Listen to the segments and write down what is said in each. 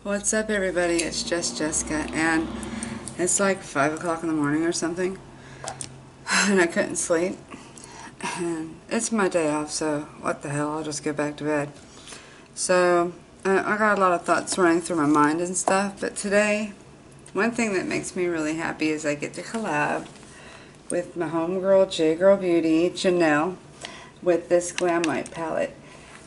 What's up, everybody? It's just Jessica, and it's like 5 o'clock in the morning or something, and I couldn't sleep. And it's my day off, so what the hell, I'll just go back to bed. So, I got a lot of thoughts running through my mind and stuff, but today, one thing that makes me really happy is I get to collab with my homegirl, J-Girl Beauty, Janelle, with this Glamlite palette.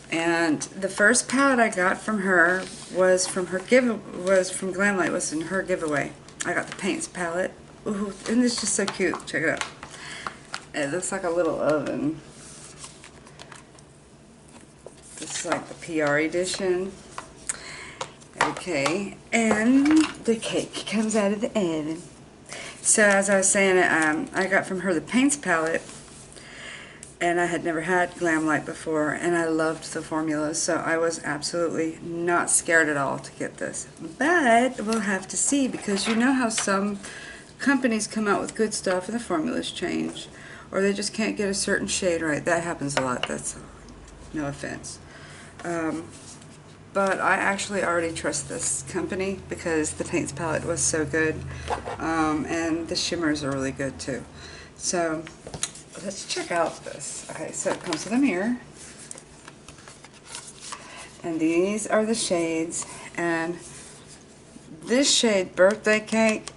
And the first palette I got from her was from Glamlite, was in her giveaway. I got the Paints palette. Ooh, and it's just so cute. Check it out. It looks like a little oven. This is like the PR edition. Okay, and the cake comes out of the oven. So as I was saying, I got from her the Paints palette. And I had never had Glamlite before, and I loved the formula, so I was absolutely not scared at all to get this. But we'll have to see, because you know how some companies come out with good stuff and the formulas change, or they just can't get a certain shade right. That happens a lot. That's no offense. But I actually already trust this company because the Paints palette was so good, and the shimmers are really good too. So let's check out this. Okay, so it comes with a mirror. And these are the shades. And this shade, Birthday Cake,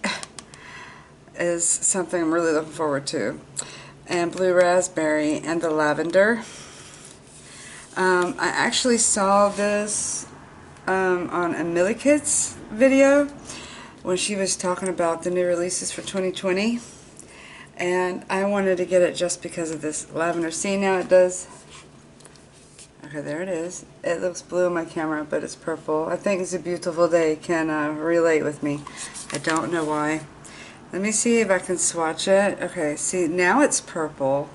is something I'm really looking forward to. And Blue Raspberry and the Lavender. I actually saw this on Amelia Kid's video when she was talking about the new releases for 2020. And I wanted to get it just because of this lavender. See, now it does. Okay, there it is. It looks blue on my camera, but it's purple. I think It's a Beautiful Day can relate with me. I don't know why. Let me see if I can swatch it. Okay, see, now it's purple.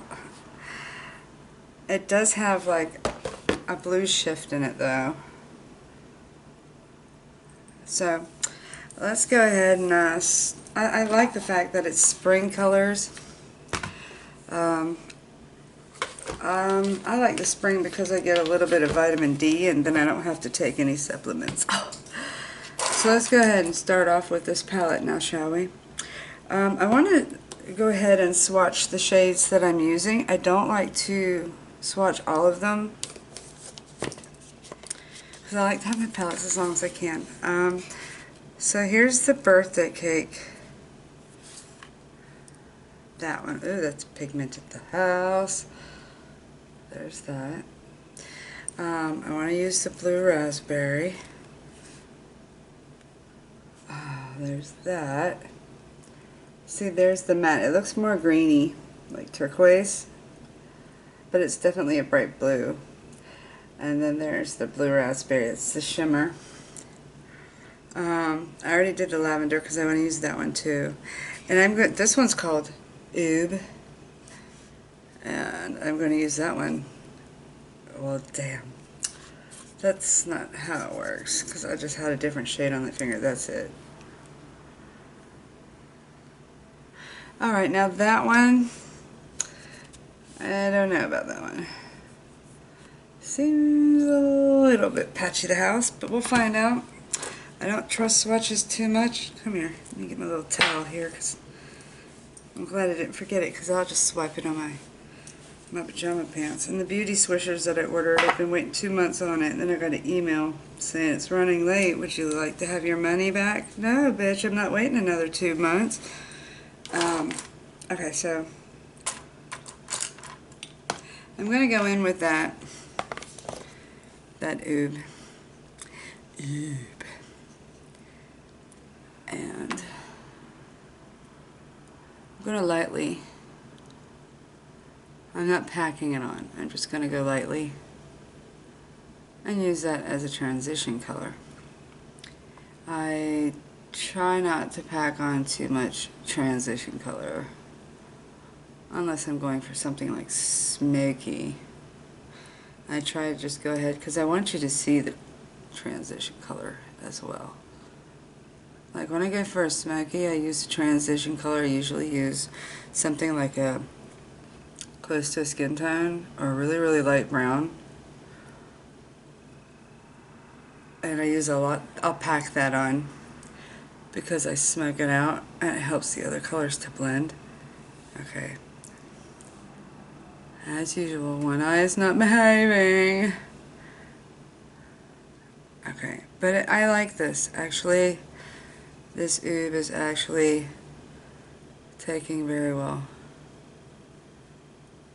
It does have like a blue shift in it, though. So let's go ahead and I like the fact that it's spring colors. I like the spring because I get a little bit of vitamin D, and then I don't have to take any supplements. Oh. So let's go ahead and start off with this palette now, shall we? I want to go ahead and swatch the shades that I'm using. I don't like to swatch all of them because I like to have my palettes as long as I can. So here's the Birthday Cake. That one. Ooh, that's Pigmented the House. There's that. I want to use the Blue Raspberry. There's that. See, there's the matte. It looks more greeny, like turquoise, but it's definitely a bright blue. And then there's the Blue Raspberry. It's the shimmer. I already did the lavender because I want to use that one too. And I'm good. This one's called Oob, and I'm going to use that one. Well, damn, that's not how it works, because I just had a different shade on the finger. That's it. Alright, now that one, I don't know about that one. Seems a little bit patchy, the house, but we'll find out. I don't trust swatches too much. Come here, let me get my little towel here, because I'm glad I didn't forget it, because I'll just swipe it on my pajama pants. And the beauty swishers that I ordered, I've been waiting 2 months on it, and then I got an email saying it's running late. Would you like to have your money back? No, bitch, I'm not waiting another 2 months. Okay, so I'm going to go in with that Oob. And I'm going to lightly, I'm not packing it on, I'm just going to go lightly and use that as a transition color. I try not to pack on too much transition color unless I'm going for something like smoky. I try to just go ahead because I want you to see the transition color as well. Like when I go for a smoky, I use a transition color. I usually use something like a close to a skin tone or really, really light brown. and I use a lot. I'll pack that on because I smoke it out and it helps the other colors to blend. Okay. As usual, one eye is not behaving. Okay, but I like this. Actually, this oob is actually taking very well.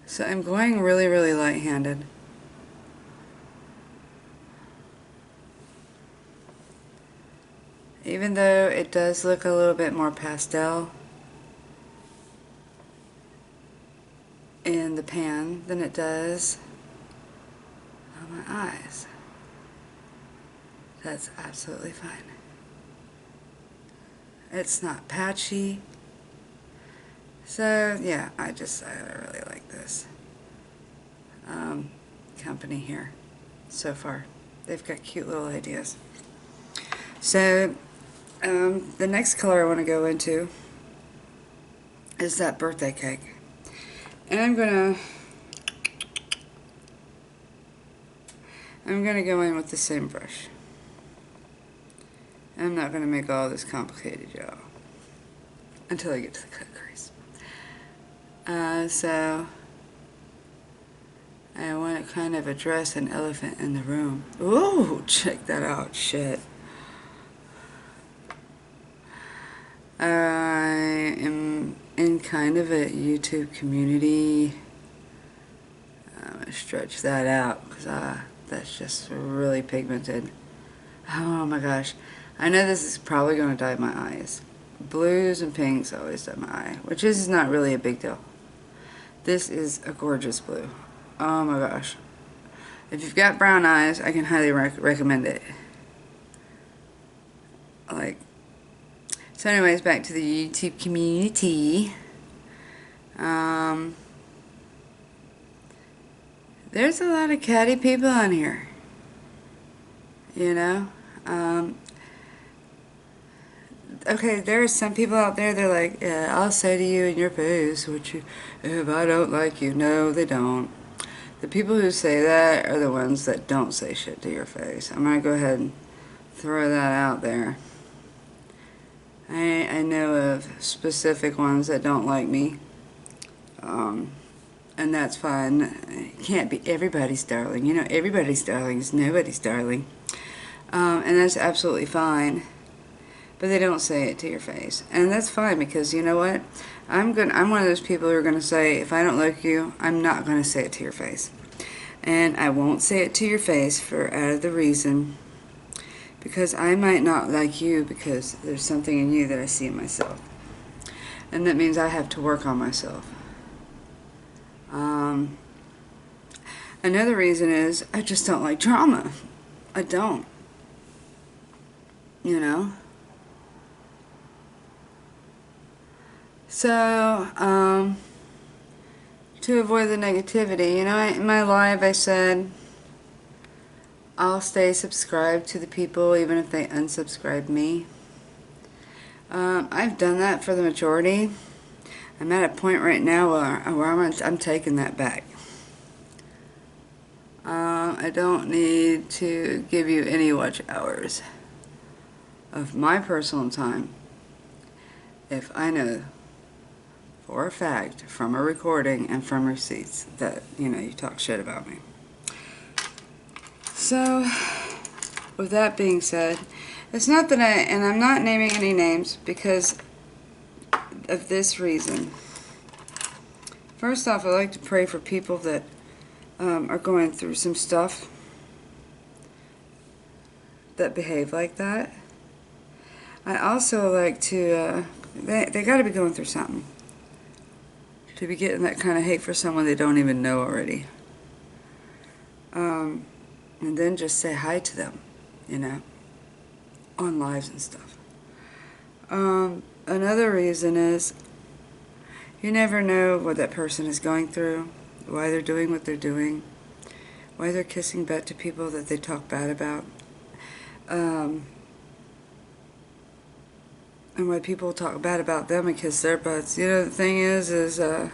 So I'm going really, really light-handed. Even though it does look a little bit more pastel in the pan than it does on my eyes. That's absolutely fine. It's not patchy. So yeah, I really like this company here so far. They've got cute little ideas. So the next color I want to go into is that birthday cake. And I'm gonna go in with the same brush. I'm not gonna make all this complicated, y'all, until I get to the cut crease. So I want to kind of address an elephant in the room. Ooh, check that out, shit. I am in kind of a YouTube community. I'm going to stretch that out because that's just really pigmented. Oh my gosh. I know this is probably going to dye my eyes. Blues and pinks always dye my eye, which is not really a big deal. This is a gorgeous blue. Oh my gosh. If you've got brown eyes, I can highly recommend it. So anyways, back to the YouTube community. There's a lot of catty people on here. You know? Okay, there are some people out there, they're like, yeah, I'll say to you in your face, if I don't like you. No, they don't. The people who say that are the ones that don't say shit to your face. I'm going to go ahead and throw that out there. I know of specific ones that don't like me. And that's fine. It can't be everybody's darling. You know, everybody's darling is nobody's darling. And that's absolutely fine. But they don't say it to your face. And that's fine, because you know what? I'm one of those people who are going to say, if I don't like you, I'm not going to say it to your face. And I won't say it to your face for out of the reason, because I might not like you because there's something in you that I see in myself. And that means I have to work on myself. Another reason is I just don't like drama. I don't. You know? So, to avoid the negativity, you know, in my live I said I'll stay subscribed to the people even if they unsubscribe me. I've done that for the majority. I'm at a point right now where I'm taking that back. I don't need to give you any watch hours of my personal time if I know for a fact from a recording and from receipts that, you know, you talk shit about me. So, with that being said, it's not that and I'm not naming any names because of this reason. First off, I like to pray for people that are going through some stuff that behave like that. I also like to, they got to be going through something to be getting that kind of hate for someone they don't even know already. And then just say hi to them, you know, on lives and stuff. Another reason is you never know what that person is going through, why they're doing what they're doing, why they're kissing butt to people that they talk bad about, and why people talk bad about them and kiss their butts. You know, the thing is I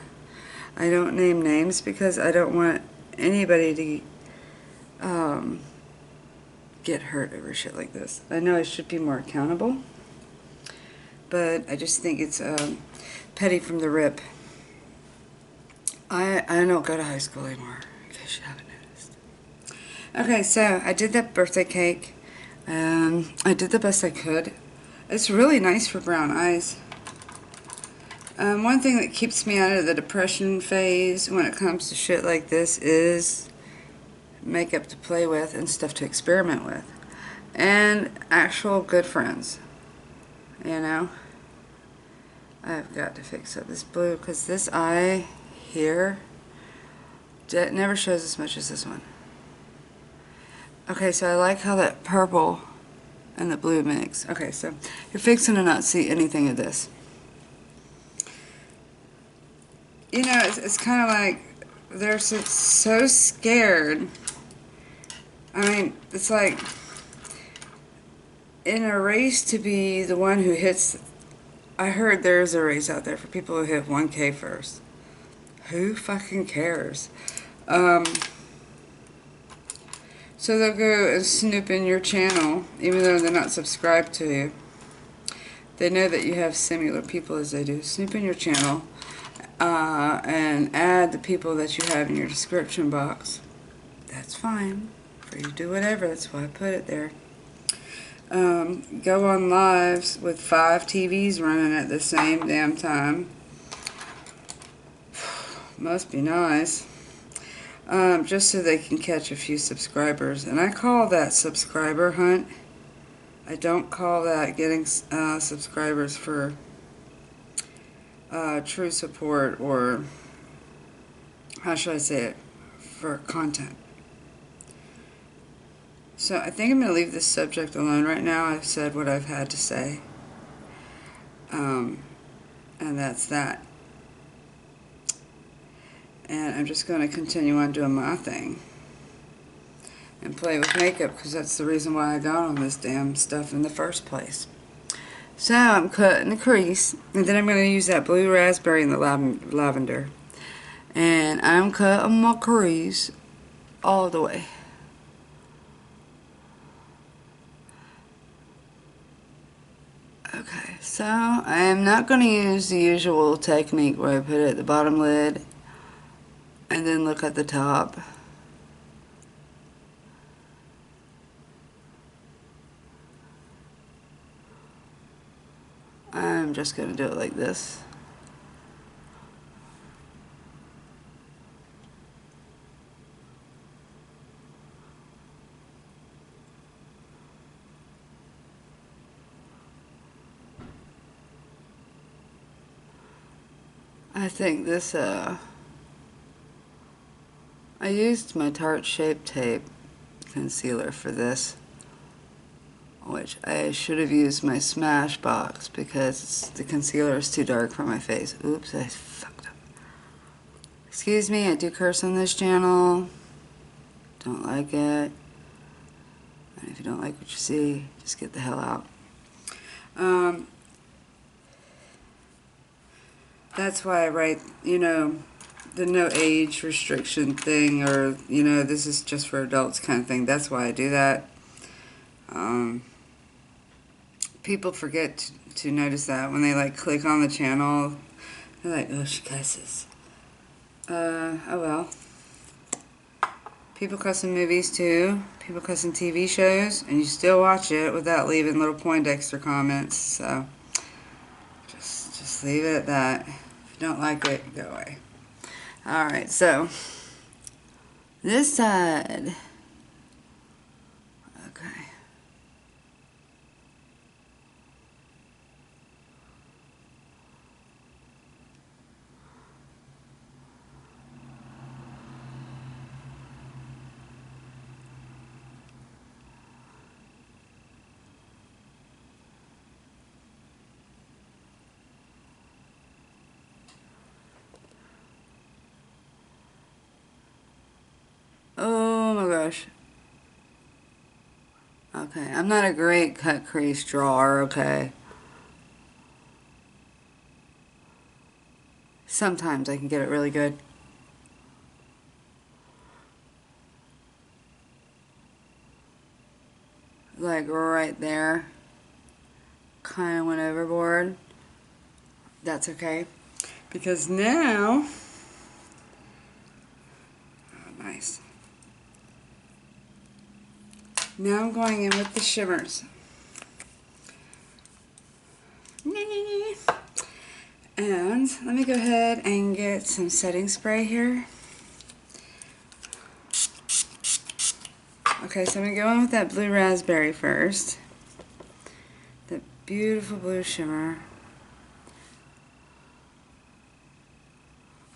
don't name names because I don't want anybody to get hurt over shit like this. I know I should be more accountable, but I just think it's petty from the rip. I don't go to high school anymore, in case you haven't noticed. Okay, so I did that birthday cake. I did the best I could. It's really nice for brown eyes. One thing that keeps me out of the depression phase when it comes to shit like this is makeup to play with and stuff to experiment with. And actual good friends. You know? I've got to fix up this blue because this eye here never shows as much as this one. Okay, so I like how that purple and the blue mix. Okay, so you're fixing to not see anything of this. You know, it's kind of like they're so scared. I mean, it's like in a race to be the one who hits. I heard there's a race out there for people who hit 1K first. Who fucking cares? So they'll go and snoop in your channel, even though they're not subscribed to you. They know that you have similar people as they do. Snoop in your channel and add the people that you have in your description box. That's fine. For you to do whatever. That's why I put it there. Go on lives with 5 TVs running at the same damn time. Must be nice. Just so they can catch a few subscribers. And I call that subscriber hunt. I don't call that getting subscribers for true support, or how should I say it, for content. So I think I'm going to leave this subject alone right now. I've said what I've had to say. And that's that. And I'm just going to continue on doing my thing. And play with makeup, because that's the reason why I got on this damn stuff in the first place. So I'm cutting a crease. And then I'm going to use that blue raspberry and the lavender. And I'm cutting my crease all the way. Okay, so I am not going to use the usual technique where I put it at the bottom lid and then look at the top. I'm just going to do it like this. I think this, I used my Tarte Shape Tape concealer for this, which I should have used my Smashbox because the concealer is too dark for my face. Oops, I fucked up. Excuse me, I do curse on this channel. Don't like it. And if you don't like what you see, just get the hell out. That's why I write, you know, the no age restriction thing, or, you know, this is just for adults kind of thing. That's why I do that. People forget to notice that when they, like, click on the channel. They're like, oh, she cusses. Oh well. People cuss in movies too. People cuss in TV shows, and you still watch it without leaving little Poindexter comments. So just leave it at that. If you don't like it, go away. All right, so this side. Okay. Oh my gosh. Okay, I'm not a great cut crease drawer, okay? Sometimes I can get it really good. like right there. Kind of went overboard. That's okay. Because now, oh, nice. Now I'm going in with the shimmers. And let me go ahead and get some setting spray here. Okay, so I'm going to go in with that blue raspberry first. The beautiful blue shimmer.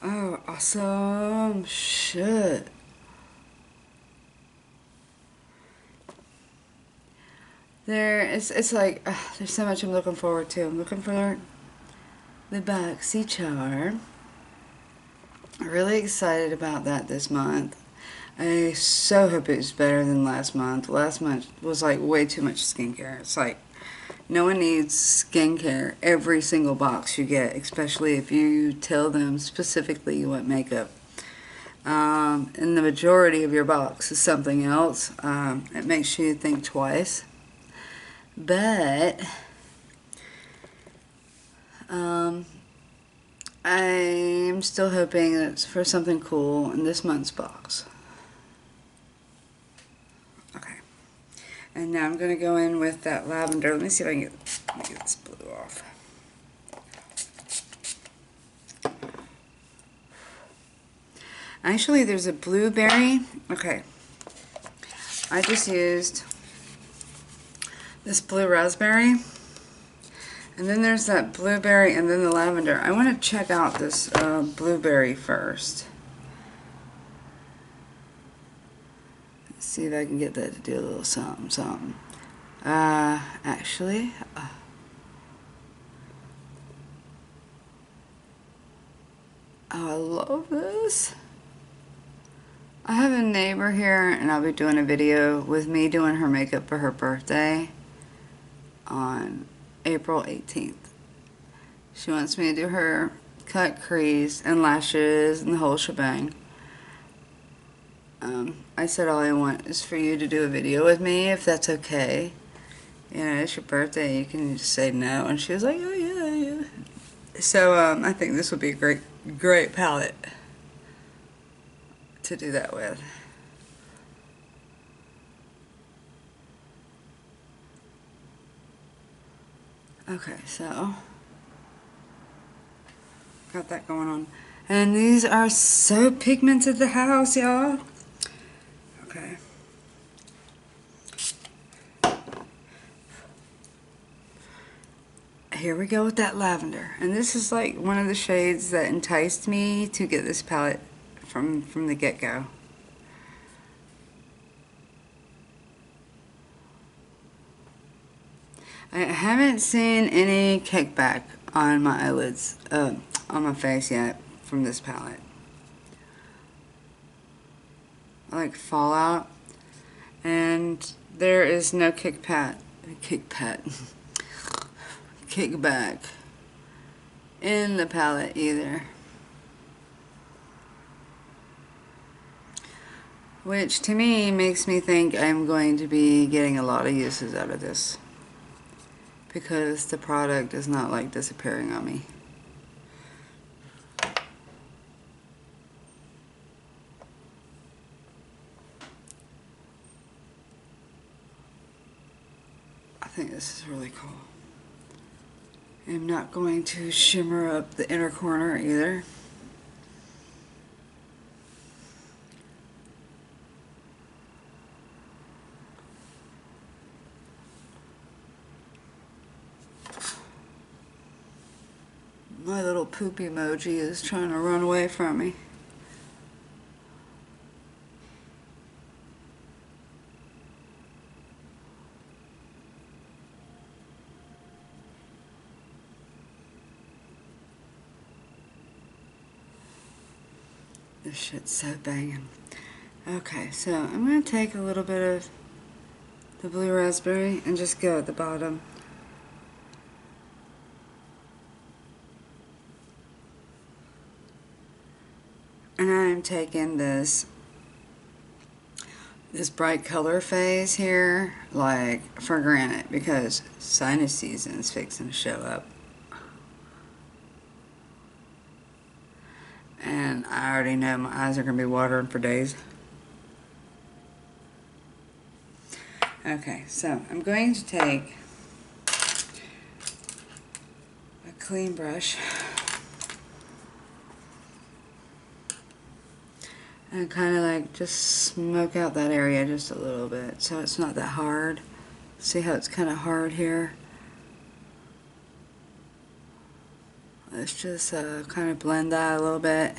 Oh, awesome shit. It's like, there's so much I'm looking forward to. I'm looking for the Boxy Charm. I'm really excited about that this month. I so hope it's better than last month. Last month was like way too much skincare. It's like no one needs skincare every single box you get, especially if you tell them specifically you want makeup. And the majority of your box is something else. It makes you think twice. But I'm still hoping it's for something cool in this month's box. Okay. And now I'm going to go in with that lavender. Let me see if I can get this blue off. Actually, there's a blueberry. Okay. I just used this blue raspberry. And then there's that blueberry and then the lavender. I want to check out this blueberry first. Let's see if I can get that to do a little something, something. Actually, oh, I love this. I have a neighbor here, and I'll be doing a video with me doing her makeup for her birthday on April 18th. She wants me to do her cut, crease, and lashes, and the whole shebang. I said all I want is for you to do a video with me, if that's okay. You know, it's your birthday, you can just say no. And she was like, oh yeah, yeah. So, I think this would be a great palette to do that with. Okay, so got that going on. And these are so pigmented, the house, y'all. Okay. Here we go with that lavender. And this is like one of the shades that enticed me to get this palette from the get-go. I haven't seen any kickback on my eyelids, on my face yet from this palette. I like fallout, and there is no kickback in the palette either. Which to me makes me think I'm going to be getting a lot of uses out of this, because the product is not like disappearing on me. I think this is really cool. I'm not going to shimmer up the inner corner either. My little poop emoji is trying to run away from me. This shit's so banging. Okay, so I'm going to take a little bit of the blue raspberry and just go at the bottom. And I'm taking this this bright color phase here, like, for granted, because sinus season's fixing to show up. And I already know my eyes are going to be watering for days. Okay, so I'm going to take a clean brush and kind of like just smoke out that area just a little bit so it's not that hard. See how it's kind of hard here? Let's just kind of blend that a little bit.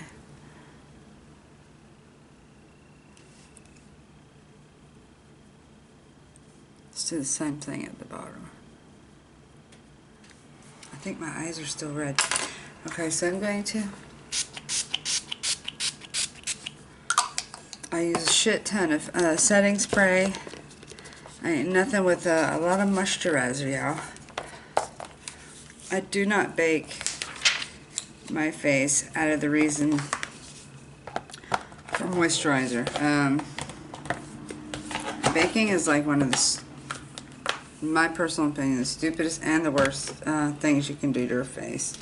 Let's do the same thing at the bottom. I think my eyes are still red. Okay, so I'm going to... I use a shit ton of setting spray. I ain't nothing with a lot of moisturizer, y'all. I do not bake my face out of the reason for moisturizer. Baking is like one of the, in my personal opinion, the stupidest and the worst things you can do to your face.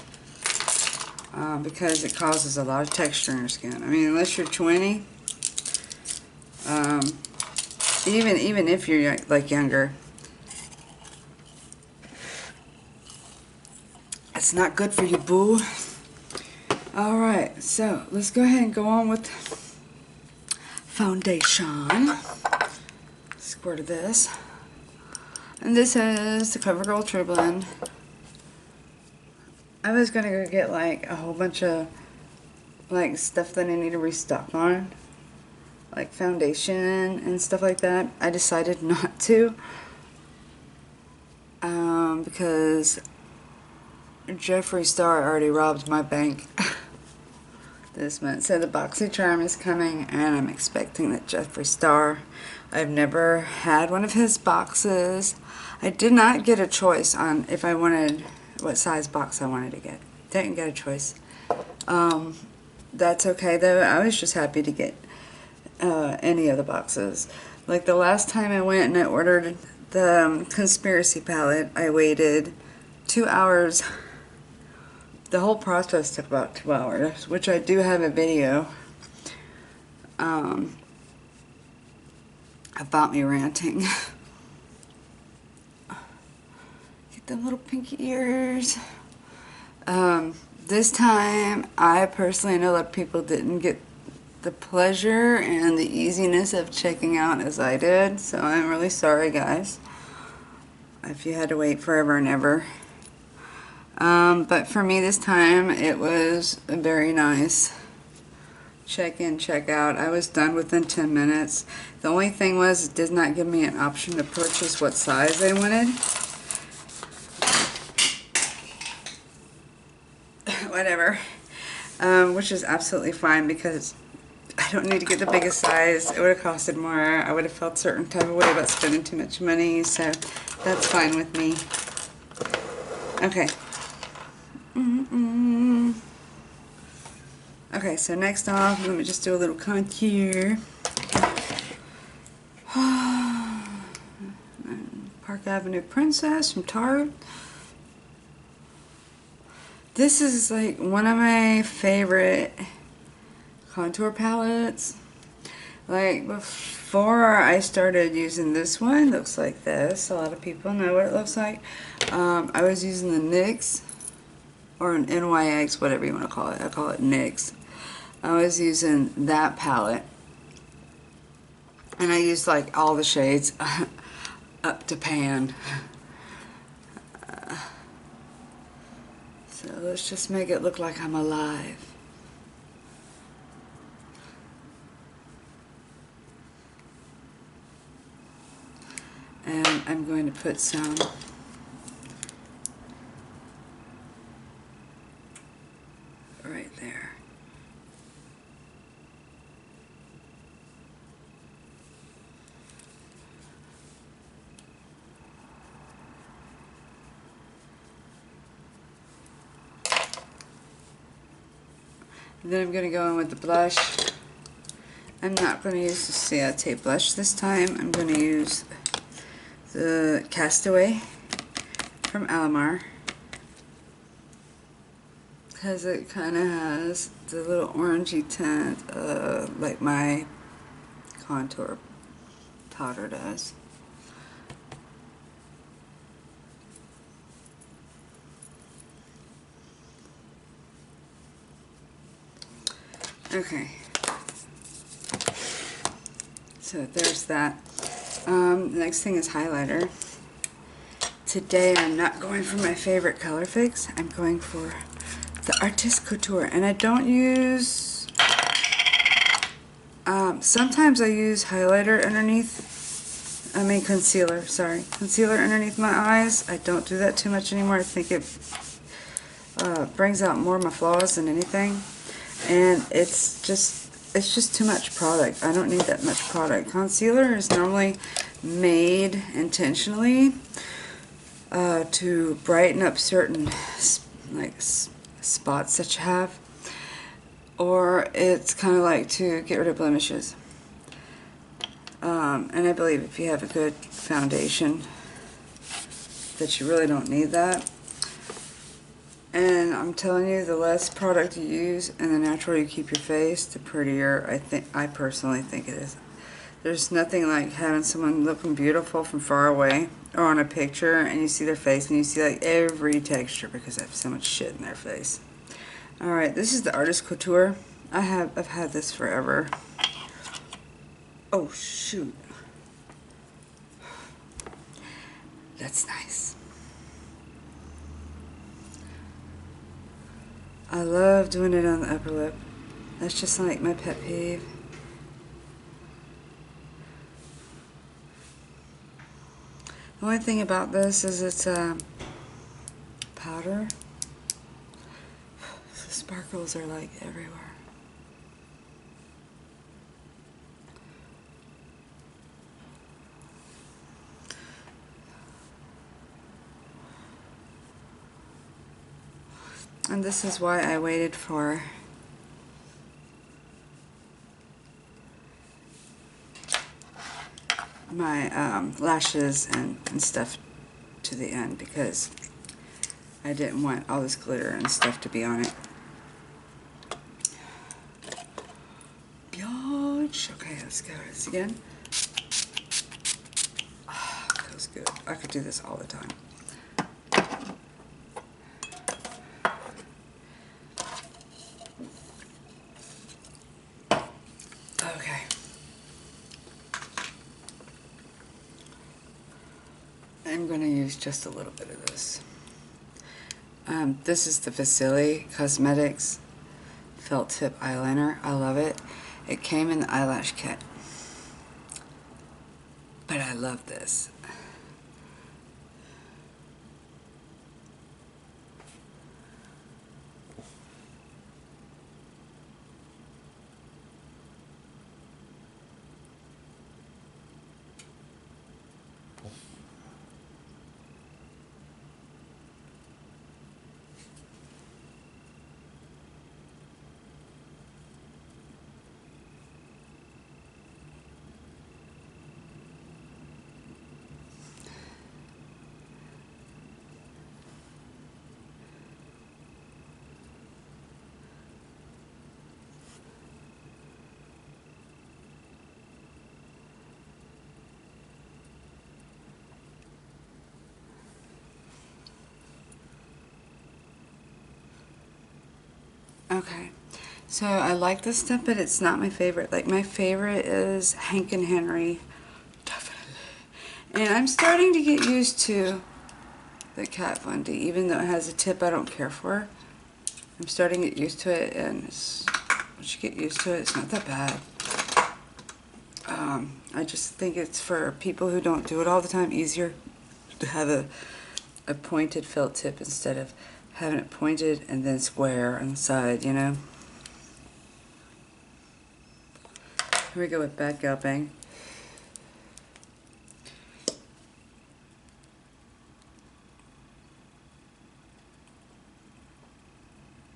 Because it causes a lot of texture in your skin. I mean, unless you're 20, even if you're like younger, it's not good for you, boo. Alright, so let's go ahead and go on with foundation. Squirt of this. And this is the CoverGirl True Blend. I was gonna go get like a whole bunch of like stuff that I need to restock on, like foundation and stuff like that. I decided not to because Jeffree Star already robbed my bank this month. So the BoxyCharm is coming, and I'm expecting that Jeffree Star. I've never had one of his boxes. I did not get a choice on if I wanted what size box I wanted to get. Didn't get a choice. That's okay though. I was just happy to get any of the boxes. Like the last time I went and I ordered the Conspiracy palette, I waited 2 hours. The whole process took about 2 hours, which I do have a video about me ranting. Get them little pinky ears. This time, I personally know a lot of people didn't get the pleasure and the easiness of checking out as I did, so I'm really sorry, guys, if you had to wait forever and ever. But for me this time, it was a very nice check in, check out. I was done within 10 minutes. The only thing was, it did not give me an option to purchase what size I wanted. Whatever. Which is absolutely fine because I don't need to get the biggest size. It would have costed more. I would have felt a certain type of way about spending too much money, so that's fine with me. Okay. Okay, so next off, let me just do a little contour. Park Avenue Princess from Tarte. This is like one of my favorite contour palettes. Like before I started using this one, it looks like this. A lot of people know what it looks like. I was using the NYX, or an NYX, whatever you want to call it. I call it NYX. I was using that palette, and I used like all the shades up to pan. So let's just make it look like I'm alive. And I'm going to put some right there. And then I'm going to go in with the blush. I'm not going to use the Ciate blush this time. I'm going to use the Castaway from Alamar, because it kind of has the little orangey tint like my contour powder does. Okay, so there's that. The next thing is highlighter. Today I'm not going for my favorite color fix. I'm going for the Artist Couture, and I don't use, sometimes I use highlighter underneath, concealer, sorry. Concealer underneath my eyes. I don't do that too much anymore. I think it brings out more of my flaws than anything. And it's just too much product. I don't need that much product. Concealer is normally made intentionally to brighten up certain spots that you have, or it's kind of like to get rid of blemishes. And I believe if you have a good foundation that you really don't need that. And I'm telling you, the less product you use and the natural you keep your face, the prettier I personally think it is. There's nothing like having someone looking beautiful from far away or on a picture, and you see their face and you see like every texture because they have so much shit in their face. Alright, this is the Artist Couture. I've had this forever. Oh shoot. That's nice. I love doing it on the upper lip. That's just like my pet peeve. The only thing about this is it's powder. The sparkles are like everywhere. And this is why I waited for my lashes and stuff to the end, because I didn't want all this glitter and stuff to be on it. Biatch. Okay, let's go this again. Oh, feels good. I could do this all the time. Okay. I'm going to use just a little bit of this. This is the Vasili Cosmetics Felt Tip Eyeliner. I love it. It came in the eyelash kit. But I love this. Okay, so I like this stuff, but it's not my favorite. Like, my favorite is Hank and Henry, definitely. And I'm starting to get used to the Kat Von D, even though it has a tip I don't care for. I'm starting to get used to it, and once you get used to it, it's not that bad. I just think it's for people who don't do it all the time, easier to have a pointed felt tip instead of having it pointed and then square on the side, you know? Here we go with Bad Gal Bang.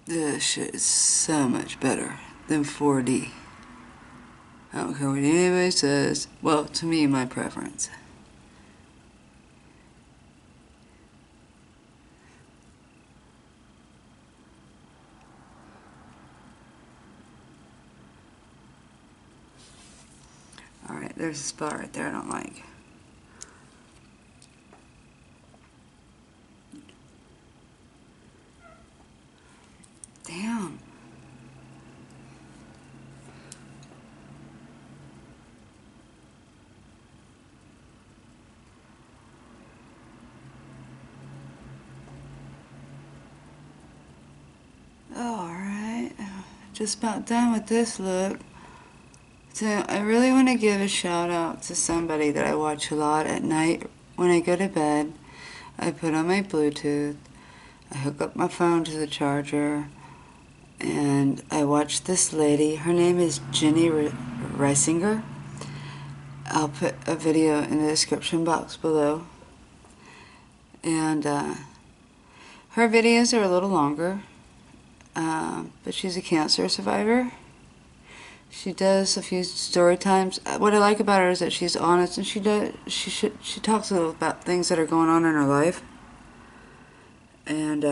This shit is so much better than 4D. I don't care what anybody says. Well, to me, my preference. Alright, there's a spot right there I don't like. Damn. Alright, just about done with this look. So I really want to give a shout out to somebody that I watch a lot at night when I go to bed. I put on my Bluetooth, I hook up my phone to the charger, and I watch this lady. Her name is Jenny Reisinger. I'll put a video in the description box below. And her videos are a little longer, but she's a cancer survivor. She does a few story times. What I like about her is that she's honest, and she talks a little about things that are going on in her life. And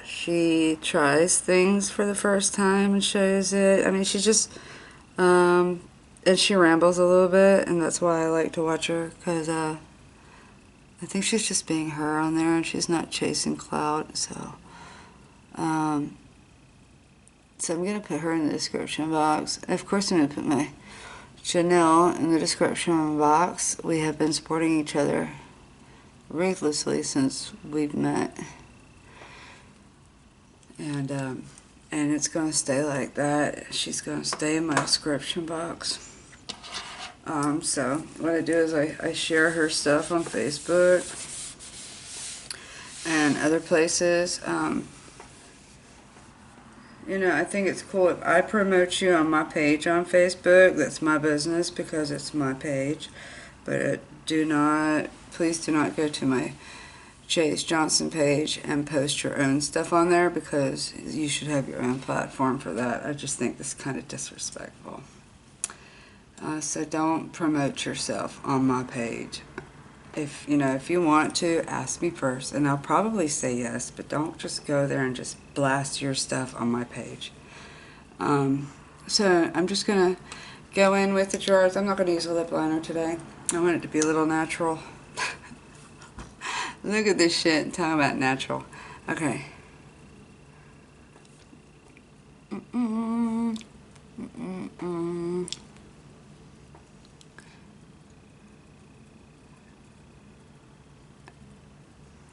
she tries things for the first time and shows it. I mean, she just and she rambles a little bit, and that's why I like to watch her, because I think she's just being her on there, and she's not chasing clout. So so I'm going to put her in the description box. Of course, I'm going to put my Chanel in the description box. We have been supporting each other ruthlessly since we've met. And it's going to stay like that. She's going to stay in my description box. So what I do is I share her stuff on Facebook and other places. You know, I think it's cool if I promote you on my page on Facebook. That's my business because it's my page. But please do not go to my Chase Johnson page and post your own stuff on there, because you should have your own platform for that. I just think this is kind of disrespectful. So don't promote yourself on my page. If you want to, ask me first, and I'll probably say yes, but don't just go there and just blast your stuff on my page. So I'm just going to go in with the drawers. I'm not going to use a lip liner today. I want it to be a little natural. Look at this shit, talking about natural. Okay.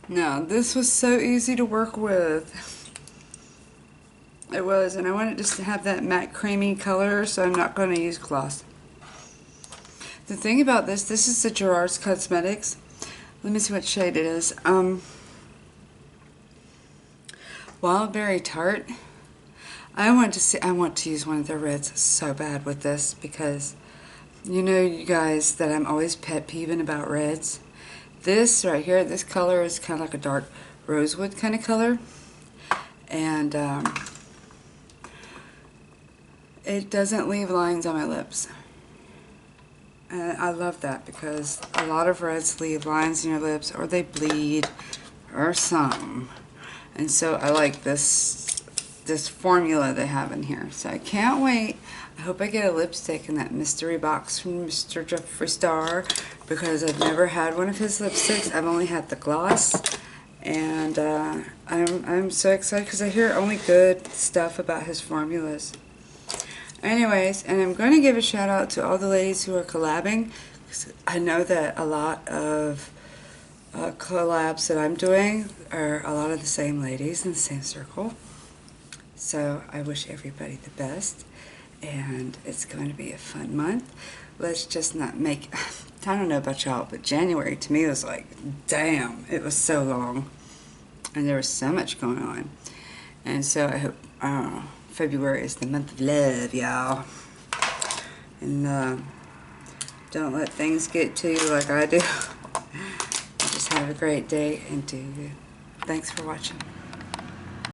Now, this was so easy to work with. It was, and I wanted just to have that matte creamy color, so I'm not going to use gloss. The thing about this is the Gerard's Cosmetics. Let me see what shade it is. Wild Berry Tart. I want to use one of their reds so bad with this, because you know, you guys, that I'm always pet peeving about reds. This right here, this color is kind of like a dark rosewood kind of color, and it doesn't leave lines on my lips. And I love that, because a lot of reds leave lines in your lips, or they bleed, or something. And so I like this formula they have in here. So I can't wait. I hope I get a lipstick in that mystery box from Mr. Jeffree Star, because I've never had one of his lipsticks. I've only had the gloss, and I'm so excited because I hear only good stuff about his formulas. Anyways, and I'm going to give a shout out to all the ladies who are collabing, because I know that a lot of collabs that I'm doing are a lot of the same ladies in the same circle. So I wish everybody the best, and it's going to be a fun month. Let's just not make, I don't know about y'all, but January to me was like, damn, it was so long, and there was so much going on. And so I hope, February is the month of love, y'all. And don't let things get to you like I do. Just have a great day, and thanks for watching.